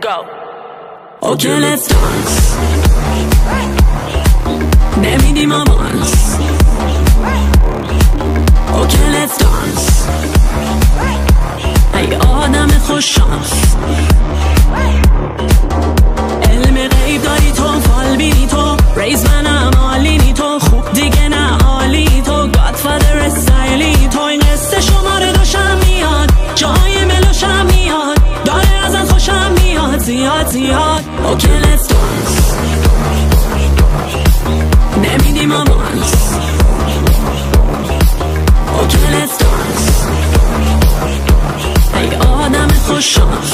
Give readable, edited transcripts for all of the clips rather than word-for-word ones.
go. Okay, let's dance. نمیدیم آوانس. Okay, let's dance. ای آدم خوششانس. علم غیب داری تو، فال بینی تو، ریز منم آلینی تو، خوب دیگه نه عالی تو، گادفادر استایلی تو، این قصه شماره دوشم میاد، جای ملوشم میاد، داره ازت خوشم میاد زیاد زیاد. Okay, let's dance. نمیدیم آوانس. Okay, let's dance. ای آدم خوششانس.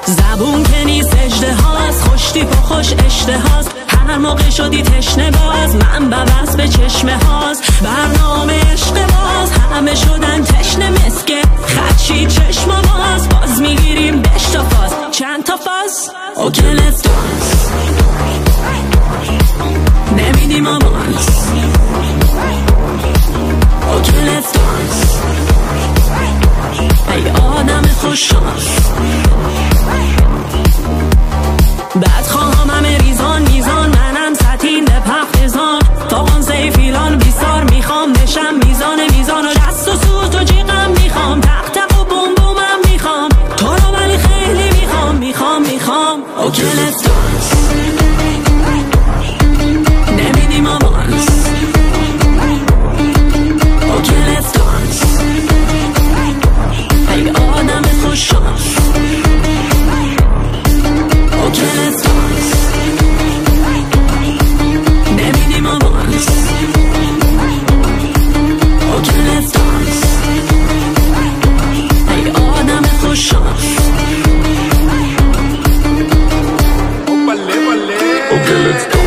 زبون که نیست اجده هاست، خوشتی پا خوش اشته هاست، هر موقع شدی تشنه باز من بوست به چشمه هاست، برنامه عشق باز همه شدن تشنه مسکه خدشی چشم باز میگیریم دشت و فاز چند تا فاز. Okay, let's dance. نمیدیم آوانس. Okay, let's dance. ای آدم خوششانس. بعد خواهم همه ریزان میزان، منم سطین به پختزان، فاقان زیفیلان بیسار میخوام نشم میزان میزان، و دست و سوت و جیغم میخوام، تق تق و بوم بومم میخوام، تو رو ولی خیلی میخوام. Okay, let's dance. نمیدیم آوانس. Okay, let's dance. ای آدم خوششانس. Okay, let's dance. نمیدیم آوانس. Okay, let's dance. ای آدم خوششانس. Okay, let's go.